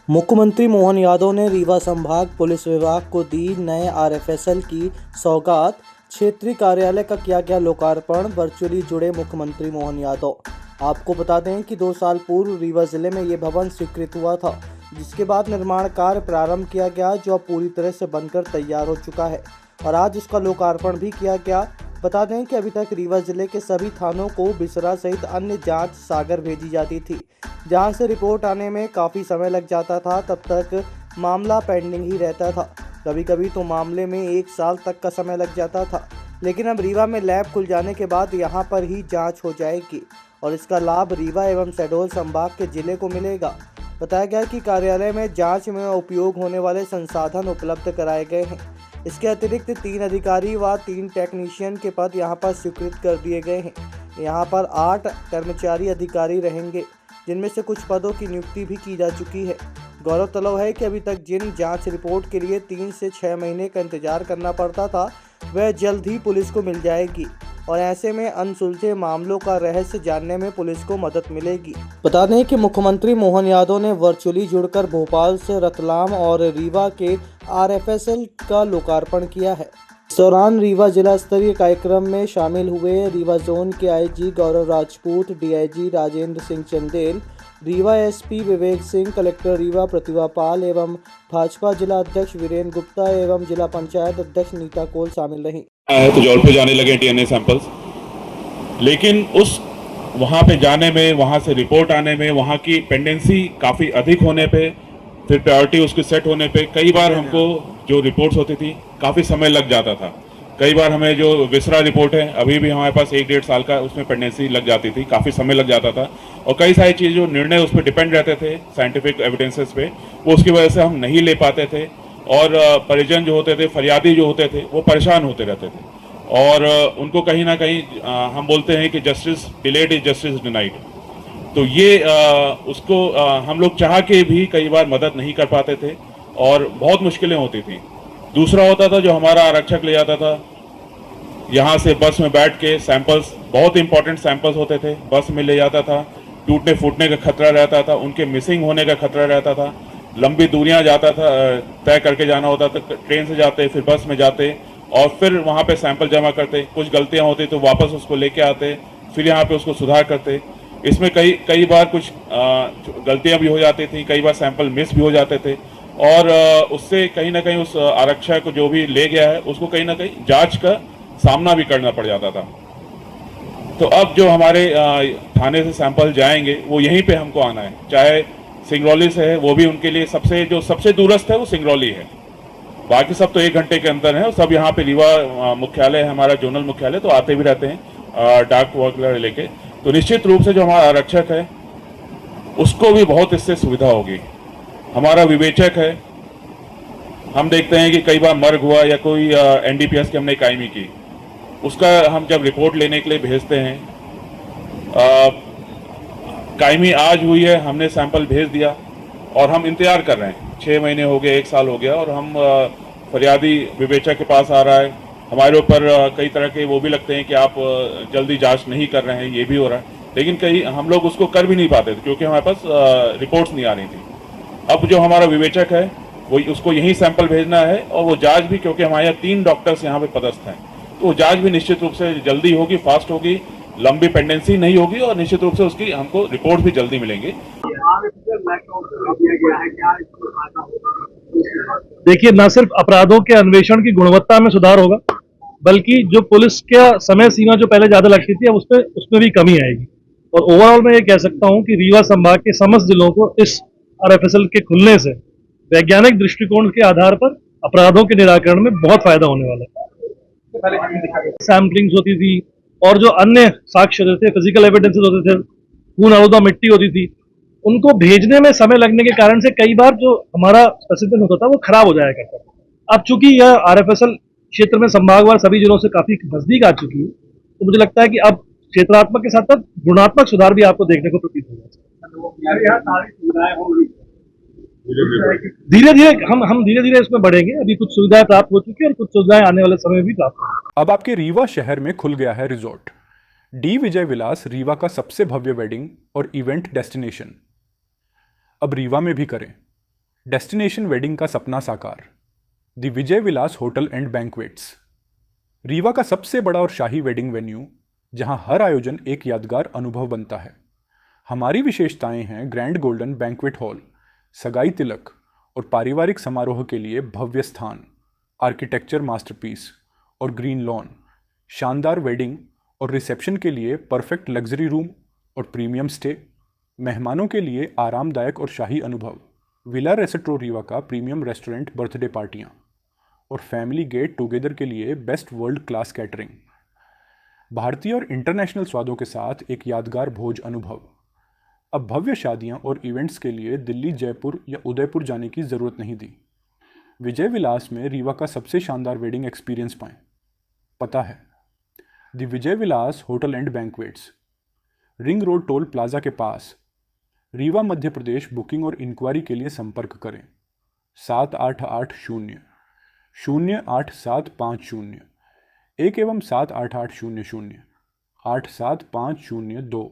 मुख्यमंत्री मोहन यादव ने रीवा संभाग पुलिस विभाग को दी नए आरएफएसएल की सौगात। क्षेत्रीय कार्यालय का किया लोकार्पण। वर्चुअली जुड़े मुख्यमंत्री मोहन यादव। आपको बता दें कि 2 साल पूर्व रीवा जिले में ये भवन स्वीकृत हुआ था, जिसके बाद निर्माण कार्य प्रारंभ किया गया, जो अब पूरी तरह से बनकर तैयार हो चुका है और आज उसका लोकार्पण भी किया गया। बता दें कि अभी तक रीवा जिले के सभी थानों को बिसरा सहित अन्य जांच सागर भेजी जाती थी, जहां से रिपोर्ट आने में काफ़ी समय लग जाता था। तब तक मामला पेंडिंग ही रहता था, कभी कभी तो मामले में 1 साल तक का समय लग जाता था। लेकिन अब रीवा में लैब खुल जाने के बाद यहां पर ही जांच हो जाएगी और इसका लाभ रीवा एवं शहडोल संभाग के जिले को मिलेगा। बताया गया कि कार्यालय में जांच में उपयोग होने वाले संसाधन उपलब्ध कराए गए हैं। इसके अतिरिक्त 3 अधिकारी व 3 टेक्नीशियन के पद यहां पर स्वीकृत कर दिए गए हैं। यहां पर 8 कर्मचारी अधिकारी रहेंगे, जिनमें से कुछ पदों की नियुक्ति भी की जा चुकी है। गौरतलब है कि अभी तक जिन जांच रिपोर्ट के लिए 3 से 6 महीने का इंतजार करना पड़ता था, वह जल्द ही पुलिस को मिल जाएगी और ऐसे में अनसुलझे मामलों का रहस्य जानने में पुलिस को मदद मिलेगी। बता दें कि मुख्यमंत्री मोहन यादव ने वर्चुअली जुड़कर भोपाल से रतलाम और रीवा के आरएफएसएल का लोकार्पण किया है। इस दौरान रीवा जिला स्तरीय कार्यक्रम में शामिल हुए रीवा जोन के आईजी गौरव Rajput, DIG Rajendra Singh Chandel, Rewa SP Vivek Singh, collector Rewa Pratibha Pal एवं भाजपा जिला अध्यक्ष वीरेंद्र गुप्ता एवं जिला पंचायत अध्यक्ष नीता कोल शामिल रही। तो जॉल पे जाने लगे डीएनए सैंपल्स, लेकिन उस वहाँ पे जाने में, वहाँ से रिपोर्ट आने में, वहाँ की पेंडेंसी काफ़ी अधिक होने पे, फिर प्रायोरिटी उसकी सेट होने पे कई बार हमको जो रिपोर्ट्स होती थी काफ़ी समय लग जाता था। कई बार हमें जो विसरा रिपोर्ट है, अभी भी हमारे पास 1-1.5 साल का उसमें पेंडेंसी लग जाती थी, काफ़ी समय लग जाता था और कई सारी चीज़ जो निर्णय उस पर डिपेंड रहते थे साइंटिफिक एविडेंसेस पे, वो उसकी वजह से हम नहीं ले पाते थे और परिजन जो होते थे, फरियादी जो होते थे, वो परेशान होते रहते थे और उनको कहीं ना कहीं हम बोलते हैं कि justice delayed is justice denied. तो ये उसको हम लोग चाह के भी कई बार मदद नहीं कर पाते थे और बहुत मुश्किलें होती थी। दूसरा होता था, जो हमारा आरक्षक ले जाता था, यहाँ से बस में बैठ के सैंपल्स, बहुत इंपॉर्टेंट सैंपल्स होते थे, बस में ले जाता था, टूटने फूटने का खतरा रहता था, उनके मिसिंग होने का खतरा रहता था, लंबी दूरियां जाता था, तय करके जाना होता था, ट्रेन से जाते, फिर बस में जाते और फिर वहाँ पे सैंपल जमा करते, कुछ गलतियाँ होती तो वापस उसको लेके आते, फिर यहाँ पे उसको सुधार करते। इसमें कई बार कुछ गलतियाँ भी हो जाती थी, कई बार सैंपल मिस भी हो जाते थे और उससे कहीं ना कहीं उस आरक्षक को जो भी ले गया है उसको कहीं ना कहीं जांच का सामना भी करना पड़ जाता था। तो अब जो हमारे थाने से सैंपल जाएंगे वो यहीं पे हमको आना है, चाहे सिंगरौली से है, वो भी उनके लिए सबसे दूरस्थ है वो सिंगरौली है, बाकी सब तो 1 घंटे के अंदर है और सब यहाँ पे रीवा मुख्यालय है, हमारा जोनल मुख्यालय, तो आते भी रहते हैं डाक वगैरह लेके। तो निश्चित रूप से जो हमारा आरक्षक है उसको भी बहुत इससे सुविधा होगी। हमारा विवेचक है, हम देखते हैं कि कई बार मर्ग हुआ या कोई एनडीपीएस की हमने कायमी की, उसका हम जब रिपोर्ट लेने के लिए भेजते हैं, कायमी आज हुई है, हमने सैंपल भेज दिया और हम इंतजार कर रहे हैं, 6 महीने हो गए, 1 साल हो गया और हम फरियादी विवेचक के पास आ रहा है, हमारे ऊपर कई तरह के वो भी लगते हैं कि आप जल्दी जांच नहीं कर रहे हैं, ये भी हो रहा है, लेकिन कई हम लोग उसको कर भी नहीं पाते थे क्योंकि हमारे पास रिपोर्ट्स नहीं आ रही थी। अब जो हमारा विवेचक है वो उसको यही सैंपल भेजना है और वो जांच भी, क्योंकि हमारे यहाँ 3 डॉक्टर्स यहाँ पे पदस्थ हैं, तो वो जांच भी निश्चित रूप से जल्दी होगी, फास्ट होगी, लंबी पेंडेंसी नहीं होगी और निश्चित रूप से उसकी हमको रिपोर्ट भी जल्दी मिलेंगे। देखिए, न सिर्फ अपराधों के अन्वेषण की गुणवत्ता में सुधार होगा, बल्कि जो पुलिस का समय सीमा जो पहले ज्यादा लगती थी, अब उसमें भी कमी आएगी और ओवरऑल मैं ये कह सकता हूं कि रीवा संभाग के समस्त जिलों को इस आरएफएसएल के खुलने से वैज्ञानिक दृष्टिकोण के आधार पर अपराधों के निराकरण में बहुत फायदा होने वाला है। सैम्पलिंग्स होती थी और जो अन्य साक्ष्य होते थे, फिजिकल एविडेंसेस होते थे, खून आलूदा मिट्टी होती थी, उनको भेजने में समय लगने के कारण से कई बार जो हमारा स्पेसिफिक होता था वो खराब हो जाया करता था। अब चूंकि यह आरएफएसएल क्षेत्र में संभागवार सभी जिलों से काफी नजदीक आ चुकी है, तो मुझे लगता है कि अब क्षेत्रात्मक के साथ साथ गुणात्मक सुधार भी आपको देखने को प्रतीत होगा। धीरे धीरे हम धीरे धीरे इसमें बढ़ेंगे। अभी कुछ सुविधाएं प्राप्त हो चुकी है और कुछ सुविधाएं आने वाले समय में भी प्राप्त होंगी। अब आपके रीवा शहर में खुल गया है रिजॉर्ट डी विजय विलास, रीवा का सबसे भव्य वेडिंग और इवेंट डेस्टिनेशन। अब रीवा में भी करें। डेस्टिनेशन वेडिंग का सपना साकार, the Vijay Vilas hotel and banquets. Rewa का सबसे बड़ा और शाही वेडिंग वेन्यू, जहां हर आयोजन एक यादगार अनुभव बनता है। हमारी विशेषताएं हैं ग्रैंड गोल्डन बैंक्वेट हॉल, सगाई तिलक और पारिवारिक समारोह के लिए भव्य स्थान, आर्किटेक्चर मास्टरपीस और ग्रीन लॉन, शानदार वेडिंग और रिसेप्शन के लिए परफेक्ट लग्जरी रूम और प्रीमियम स्टे, मेहमानों के लिए आरामदायक और शाही अनुभव, विला रेस्ट्रो रीवा का प्रीमियम रेस्टोरेंट बर्थडे पार्टियाँ और फैमिली गेट टुगेदर के लिए बेस्ट वर्ल्ड क्लास कैटरिंग। भारतीय और इंटरनेशनल स्वादों के साथ एक यादगार भोज अनुभव। अब भव्य शादियां और इवेंट्स के लिए दिल्ली, जयपुर या उदयपुर जाने की ज़रूरत नहीं दी। विजय विलास में रीवा का सबसे शानदार वेडिंग एक्सपीरियंस पाएं। पता है the Vijay Vilas hotel and banquets, ring road toll plaza के पास, रीवा मध्य प्रदेश। बुकिंग और इंक्वायरी के लिए संपर्क करें 7880-08750 1 एवं 7880-0875002।